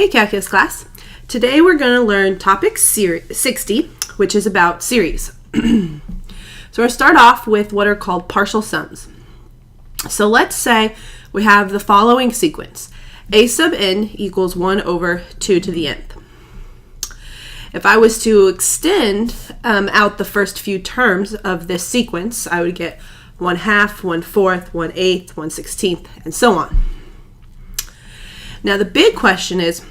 Hey calculus class, today we're going to learn topic 60, which is about series. So we'll start off with what are called partial sums. So let's say we have the following sequence. A sub n equals 1 over 2 to the nth. If I was to extend out the first few terms of this sequence, I would get 1/2, 1/4, 1/8, 1/16, and so on. Now the big question is,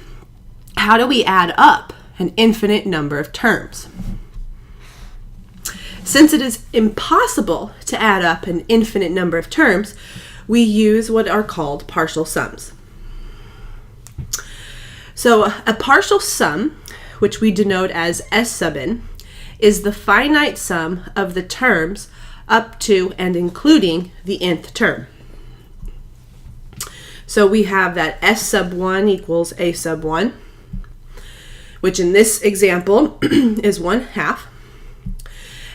how do we add up an infinite number of terms? Since it is impossible to add up an infinite number of terms, we use what are called partial sums. So a partial sum, which we denote as S sub n, is the finite sum of the terms up to and including the nth term. So we have that S sub 1 equals A sub 1, which in this example is 1/2.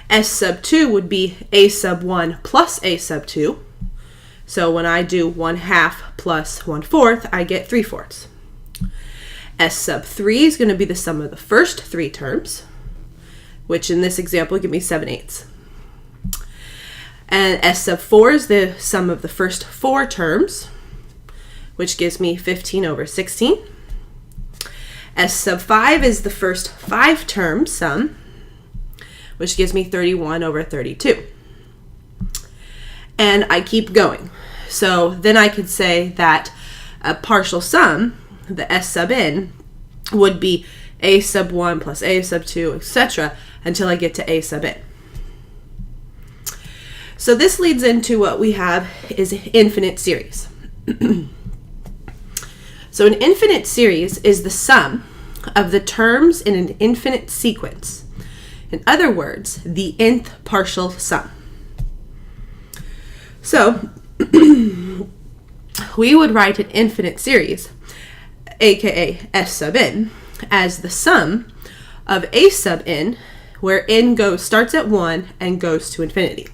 S sub 2 would be A sub 1 plus A sub 2. So when I do 1/2 plus 1/4, I get 3/4. S sub 3 is going to be the sum of the first three terms, which in this example give me 7/8. And S sub 4 is the sum of the first four terms, which gives me 15 over 16. S sub 5 is the first five term sum, which gives me 31 over 32. And I keep going. So then I could say that a partial sum, the S sub n, would be A sub 1 plus A sub 2, etc., until I get to A sub n. So this leads into what we have is infinite series. So an infinite series is the sum of the terms in an infinite sequence. In other words, the nth partial sum. So we would write an infinite series, aka S sub n, as the sum of A sub n, where n starts at 1 and goes to infinity.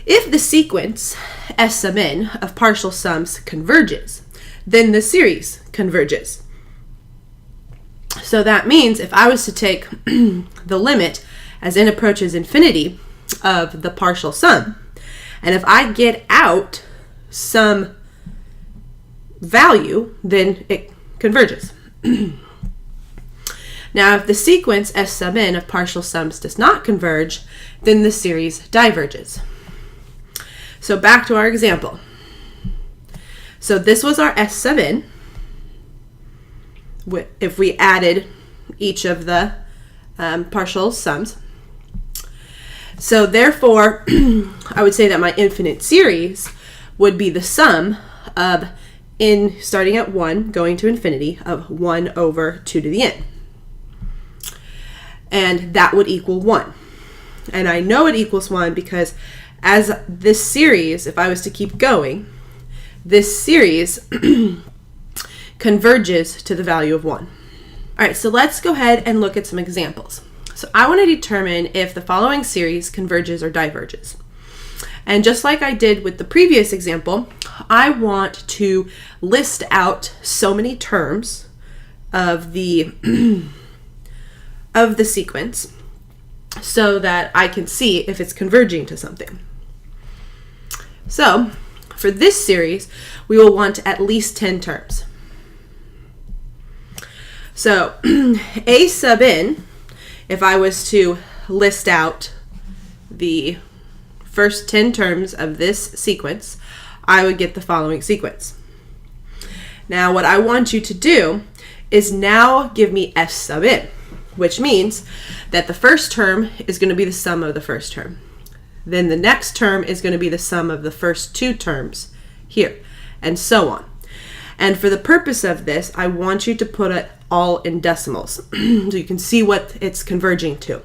If the sequence S sub n of partial sums converges, then the series converges. So that means if I was to take the limit as n approaches infinity of the partial sum, and if I get out some value, then it converges. Now if the sequence S sub n of partial sums does not converge, then the series diverges. So back to our example. So this was our S sub n. If we added each of the partial sums. So therefore, I would say that my infinite series would be the sum of n starting at 1 going to infinity of 1 over 2 to the n. And that would equal 1. And I know it equals 1 because as this series, if I was to keep going, this series converges to the value of 1. All right, so let's go ahead and look at some examples. So I want to determine if the following series converges or diverges. And just like I did with the previous example, I want to list out so many terms of the sequence so that I can see if it's converging to something. So for this series, we will want at least 10 terms. So A sub n, if I was to list out the first 10 terms of this sequence, I would get the following sequence. Now what I want you to do is now give me S sub n, which means that the first term is going to be the sum of the first term. Then the next term is going to be the sum of the first two terms here, and so on. And for the purpose of this, I want you to put it all in decimals so you can see what it's converging to.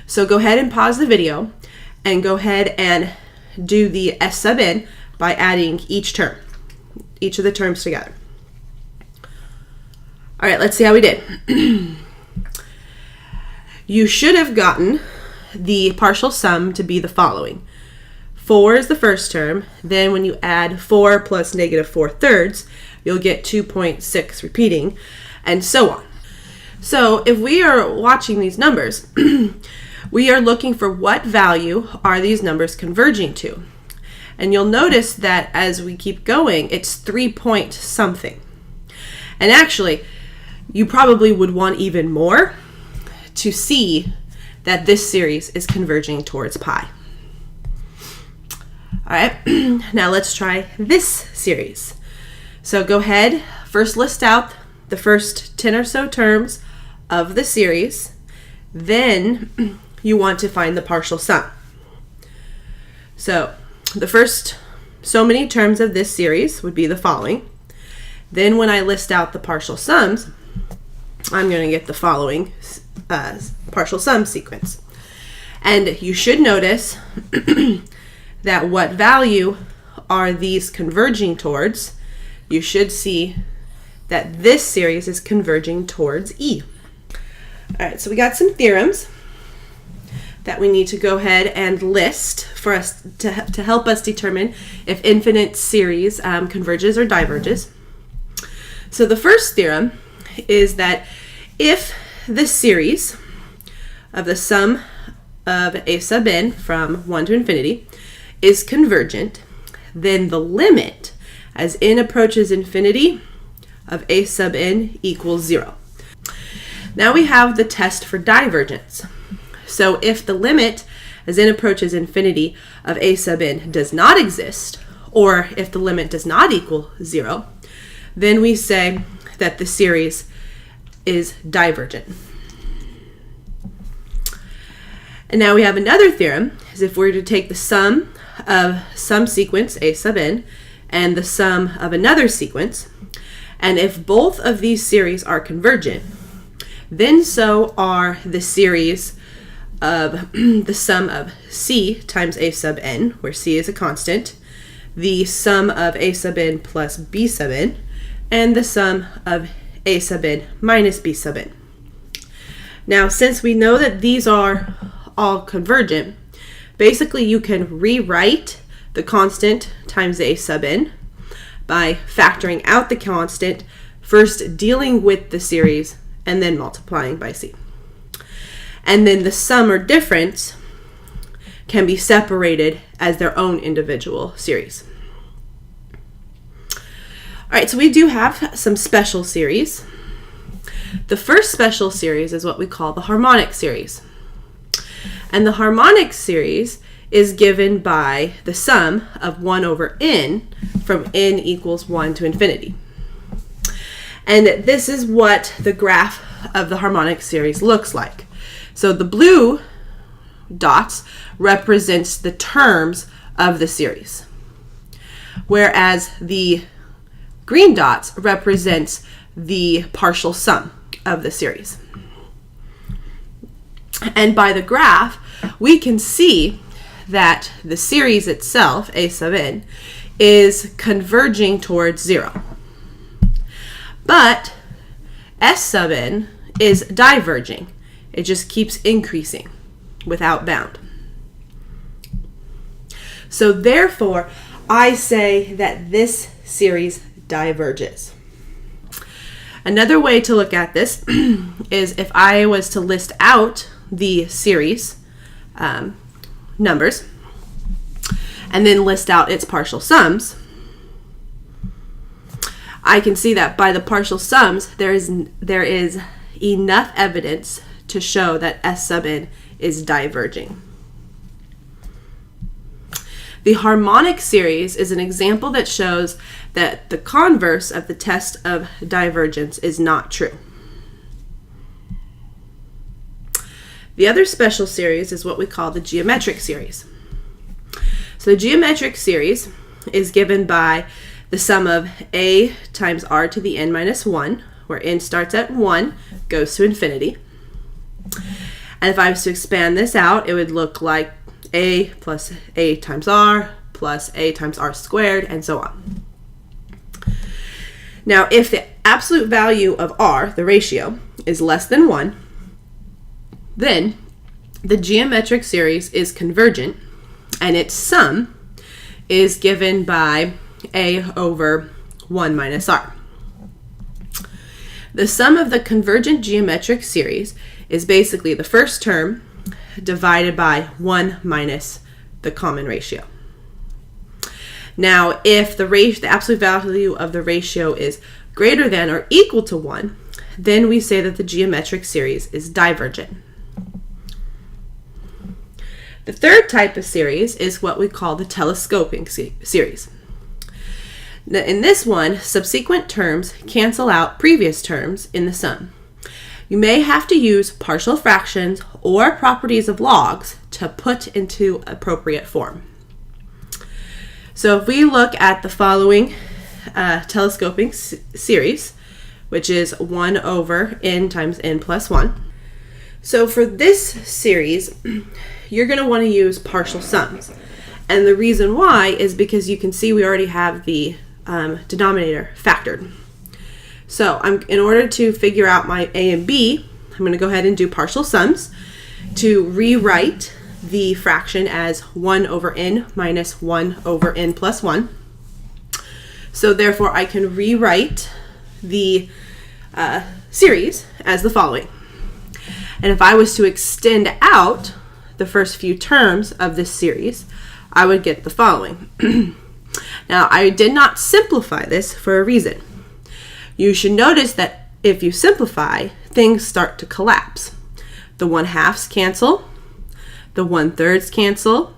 So go ahead and pause the video and go ahead and do the S sub n by adding each term, each of the terms together. All right, let's see how we did. You should have gotten the partial sum to be the following. 4 is the first term. Then when you add 4 plus negative 4/3, you'll get 2.6 repeating, and so on. So if we are watching these numbers, we are looking for what value are these numbers converging to. And you'll notice that as we keep going, it's 3 point something. And actually, you probably would want even more to see that this series is converging towards pi. All right, now let's try this series. So go ahead, first list out the first 10 or so terms of the series. Then you want to find the partial sum. So the first so many terms of this series would be the following. Then when I list out the partial sums, I'm going to get the following partial sum sequence. And you should notice that what value are these converging towards? You should see that this series is converging towards E. All right, so we got some theorems that we need to go ahead and list for us to help us determine if infinite series converges or diverges. So the first theorem is that if the series of the sum of a sub n from 1 to infinity is convergent, then the limit as n approaches infinity of a sub n equals 0. Now we have the test for divergence. So if the limit as n approaches infinity of a sub n does not exist, or if the limit does not equal 0, then we say that the series is divergent. And now we have another theorem, is if we're to take the sum of some sequence, a sub n, and the sum of another sequence, and if both of these series are convergent, then so are the series of the sum of c times a sub n, where c is a constant, the sum of a sub n plus b sub n, and the sum of a sub n minus b sub n. Now, since we know that these are all convergent, basically you can rewrite the constant times a sub n by factoring out the constant, first dealing with the series, and then multiplying by c. And then the sum or difference can be separated as their own individual series. All right, so we do have some special series. The first special series is what we call the harmonic series. And the harmonic series is given by the sum of 1 over n from n equals 1 to infinity. And this is what the graph of the harmonic series looks like. So the blue dots represents the terms of the series, whereas the green dots represents the partial sum of the series. And by the graph, we can see that the series itself, a sub n, is converging towards 0. But s sub n is diverging. It just keeps increasing without bound. So therefore, I say that this series diverges. Another way to look at this is if I was to list out the series numbers and then list out its partial sums, I can see that by the partial sums there is enough evidence to show that s sub n is diverging. The harmonic series is an example that shows that the converse of the test of divergence is not true. The other special series is what we call the geometric series. So the geometric series is given by the sum of a times r to the n minus 1, where n starts at 1, goes to infinity. And if I was to expand this out, it would look like a plus a times r plus a times r squared, and so on. Now, if the absolute value of r, the ratio, is less than 1, then the geometric series is convergent, and its sum is given by a over 1 minus r. The sum of the convergent geometric series is basically the first term divided by 1 minus the common ratio. Now, if the absolute value of the ratio is greater than or equal to 1, then we say that the geometric series is divergent. The third type of series is what we call the telescoping series. Now, in this one, subsequent terms cancel out previous terms in the sum. You may have to use partial fractions or properties of logs to put into appropriate form. So if we look at the following telescoping series, which is 1 over n times n plus 1. So for this series, you're going to want to use partial sums. And the reason why is because you can see we already have the denominator factored. So in order to figure out my a and b, I'm going to go ahead and do partial sums to rewrite the fraction as 1 over n minus 1 over n plus 1. So therefore I can rewrite the series as the following. And if I was to extend out the first few terms of this series, I would get the following. Now, I did not simplify this for a reason. You should notice that if you simplify, things start to collapse. The 1/2s cancel, the 1/3s cancel,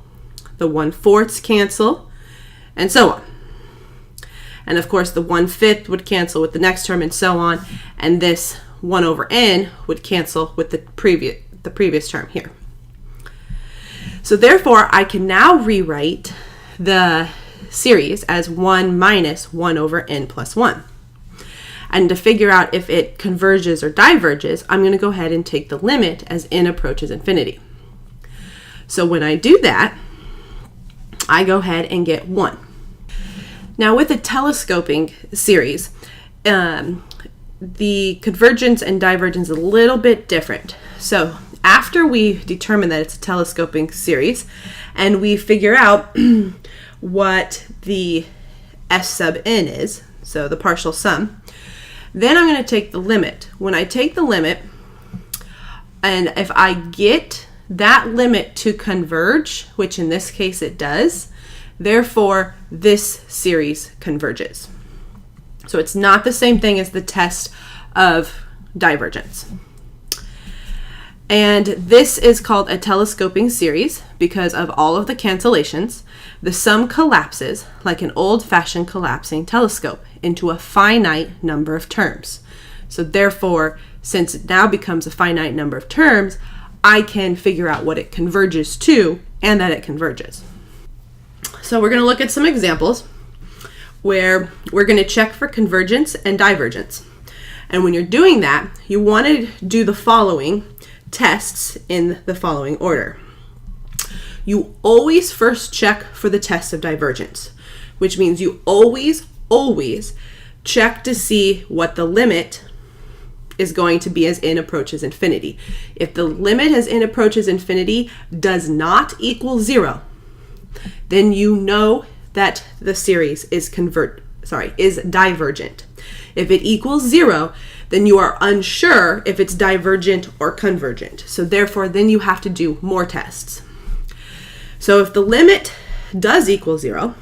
the 1/4s cancel, and so on. And of course, the 1/5 would cancel with the next term and so on, and this 1 over n would cancel with the previous term here. So therefore, I can now rewrite the series as 1 minus 1 over n plus 1. And to figure out if it converges or diverges, I'm going to go ahead and take the limit as n approaches infinity. So when I do that, I go ahead and get 1. Now with a telescoping series, the convergence and divergence is a little bit different. So after we determine that it's a telescoping series and we figure out what the S sub n is, so the partial sum, then I'm going to take the limit. When I take the limit, and if I get that limit to converge, which in this case it does, therefore this series converges. So it's not the same thing as the test of divergence. And this is called a telescoping series because of all of the cancellations. The sum collapses like an old-fashioned collapsing telescope into a finite number of terms. So therefore, since it now becomes a finite number of terms, I can figure out what it converges to and that it converges. So we're going to look at some examples where we're going to check for convergence and divergence. And when you're doing that, you want to do the following tests in the following order. You always first check for the test of divergence, which means you always check to see what the limit is going to be as n approaches infinity. If the limit as n approaches infinity does not equal 0, then you know that the series is divergent. If it equals 0, then you are unsure if it's divergent or convergent. So therefore, then you have to do more tests. So if the limit does equal 0,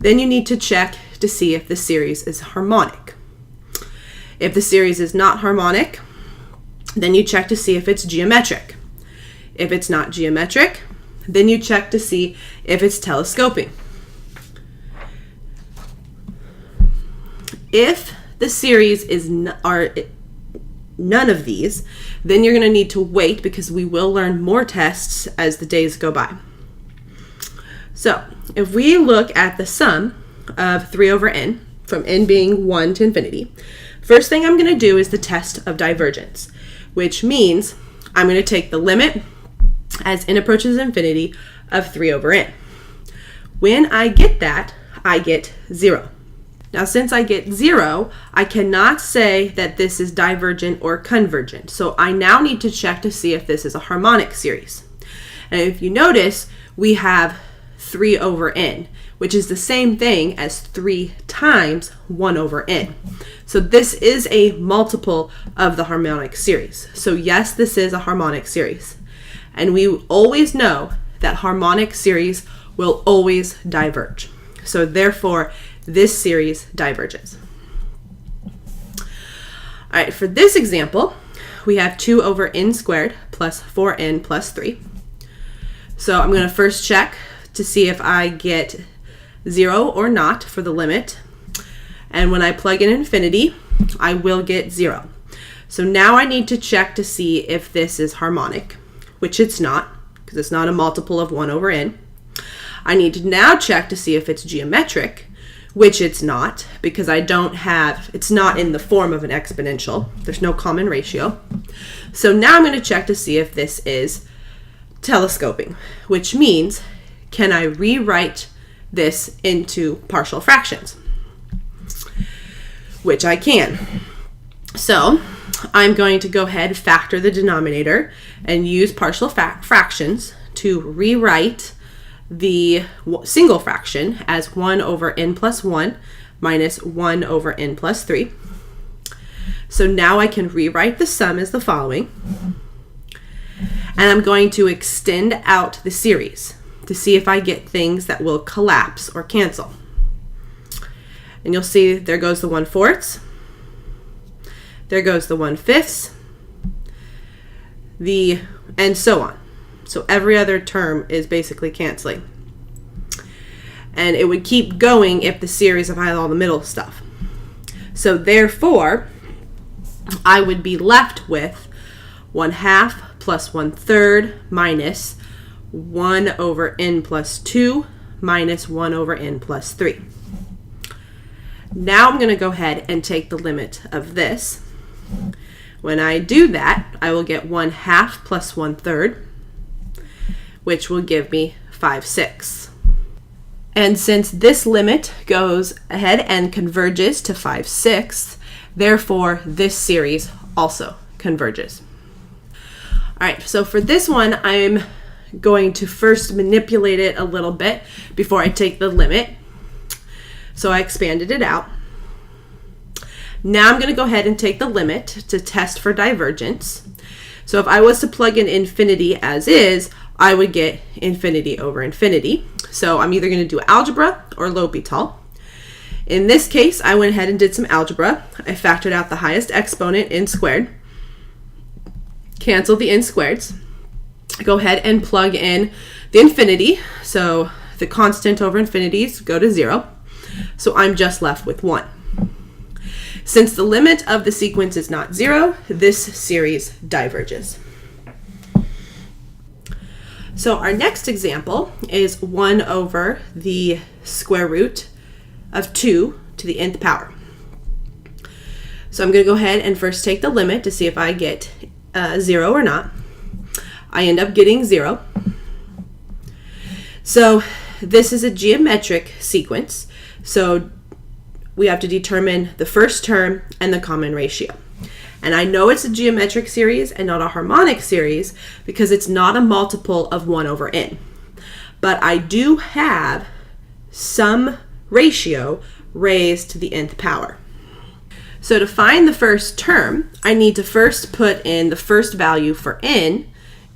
then you need to check to see if the series is harmonic. If the series is not harmonic, then you check to see if it's geometric. If it's not geometric, then you check to see if it's telescoping. If the series is none of these, then you're going to need to wait because we will learn more tests as the days go by. So if we look at the sum of 3 over n, from n being 1 to infinity, first thing I'm going to do is the test of divergence, which means I'm going to take the limit as n approaches infinity of 3 over n. When I get that, I get 0. Now, since I get 0, I cannot say that this is divergent or convergent. So I now need to check to see if this is a harmonic series. And if you notice, we have 3 over n, which is the same thing as 3 times 1 over n. So this is a multiple of the harmonic series. So yes, this is a harmonic series. And we always know that harmonic series will always diverge. So therefore, this series diverges. All right, for this example, we have 2 over n squared plus 4n plus 3. So I'm going to first check to see if I get 0 or not for the limit. And when I plug in infinity, I will get 0. So now I need to check to see if this is harmonic, which it's not, because it's not a multiple of 1 over n. I need to now check to see if it's geometric, which it's not, because it's not in the form of an exponential. There's no common ratio. So now I'm going to check to see if this is telescoping, which means, can I rewrite this into partial fractions? Which I can. So I'm going to go ahead, factor the denominator, and use partial fractions to rewrite the single fraction as 1 over n plus 1 minus 1 over n plus 3. So now I can rewrite the sum as the following. And I'm going to extend out the series to see if I get things that will collapse or cancel. And you'll see there goes the 1/4. There goes the 1/5. And so on. So every other term is basically canceling. And it would keep going if the series had all the middle stuff. So therefore, I would be left with 1/2 plus 1/3 minus 1 over n plus 2 minus 1 over n plus 3. Now I'm going to go ahead and take the limit of this. When I do that, I will get 1/2 plus 1/3, which will give me 5/6. And since this limit goes ahead and converges to 5/6, therefore this series also converges. All right, so for this one, I'm going to first manipulate it a little bit before I take the limit. So I expanded it out. Now I'm going to go ahead and take the limit to test for divergence. So if I was to plug in infinity as is, I would get infinity over infinity. So I'm either going to do algebra or L'Hopital. In this case, I went ahead and did some algebra. I factored out the highest exponent, n squared. Cancel the n squareds. Go ahead and plug in the infinity. So the constant over infinities go to 0. So I'm just left with 1. Since the limit of the sequence is not 0, this series diverges. So our next example is 1 over the square root of 2 to the nth power. So I'm going to go ahead and first take the limit to see if I get 0 or not. I end up getting 0. So this is a geometric sequence. So we have to determine the first term and the common ratio. And I know it's a geometric series and not a harmonic series because it's not a multiple of 1 over n. But I do have some ratio raised to the nth power. So to find the first term, I need to first put in the first value for n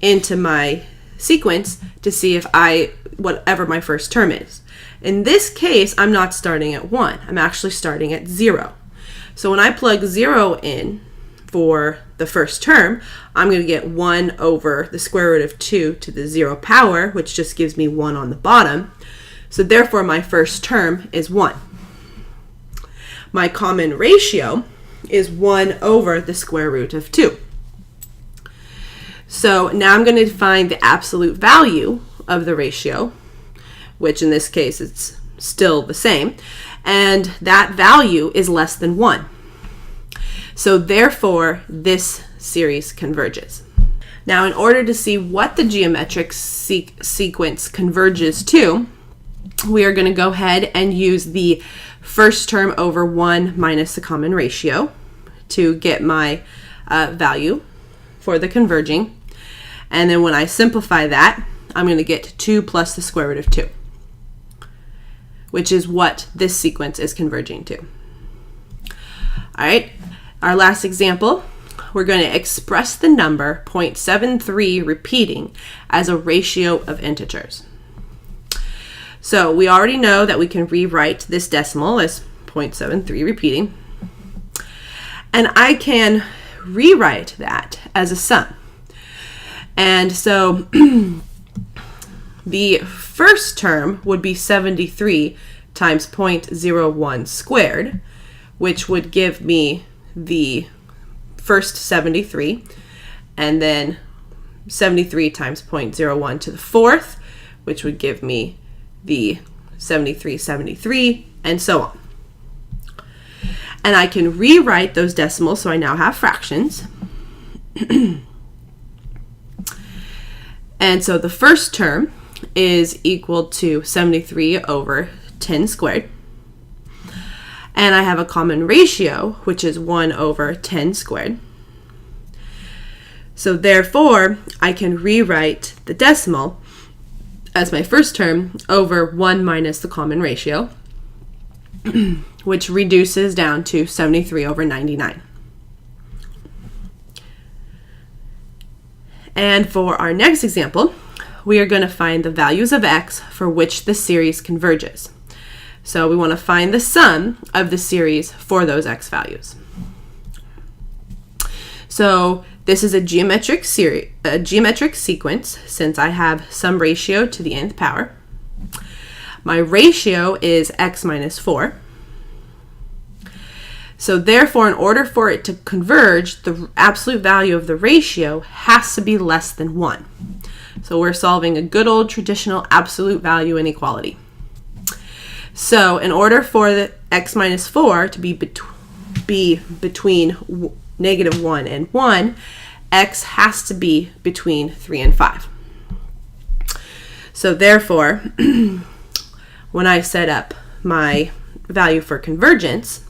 into my sequence to see if whatever my first term is. In this case, I'm not starting at 1. I'm actually starting at 0. So when I plug 0 in for the first term, I'm going to get 1 over the square root of 2 to the 0 power, which just gives me 1 on the bottom. So therefore, my first term is 1. My common ratio is 1 over the square root of 2. So now I'm going to find the absolute value of the ratio, which in this case it's still the same, and that value is less than 1. So therefore, this series converges. Now, in order to see what the geometric sequence converges to, we are going to go ahead and use the first term over 1 minus the common ratio to get my value for the converging. And then when I simplify that, I'm going to get 2 plus the square root of 2, which is what this sequence is converging to. All right, our last example, we're going to express the number 0.73 repeating as a ratio of integers. So we already know that we can rewrite this decimal as 0.73 repeating. And I can rewrite that as a sum. And so the first term would be 73 times 0.01 squared, which would give me the first 73, and then 73 times 0.01 to the fourth, which would give me the 73, and so on. And I can rewrite those decimals, so I now have fractions. And so the first term is equal to 73 over 10 squared. And I have a common ratio, which is 1 over 10 squared. So therefore, I can rewrite the decimal as my first term over 1 minus the common ratio, which reduces down to 73 over 99. And for our next example, we are going to find the values of x for which the series converges. So we want to find the sum of the series for those x values. So this is a geometric sequence, since I have some ratio to the nth power. My ratio is x minus 4. So therefore, in order for it to converge, the absolute value of the ratio has to be less than 1. So we're solving a good old traditional absolute value inequality. So in order for the x minus 4 to be between negative 1 and 1, x has to be between 3 and 5. So therefore, when I set up my value for convergence,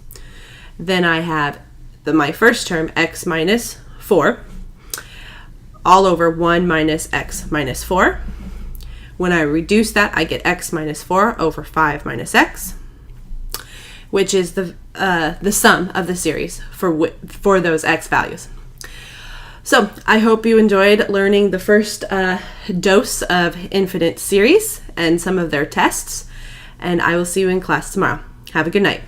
then I have my first term, x minus 4, all over 1 minus x minus 4. When I reduce that, I get x minus 4 over 5 minus x, which is the sum of the series for those x values. So I hope you enjoyed learning the first dose of infinite series and some of their tests, and I will see you in class tomorrow. Have a good night.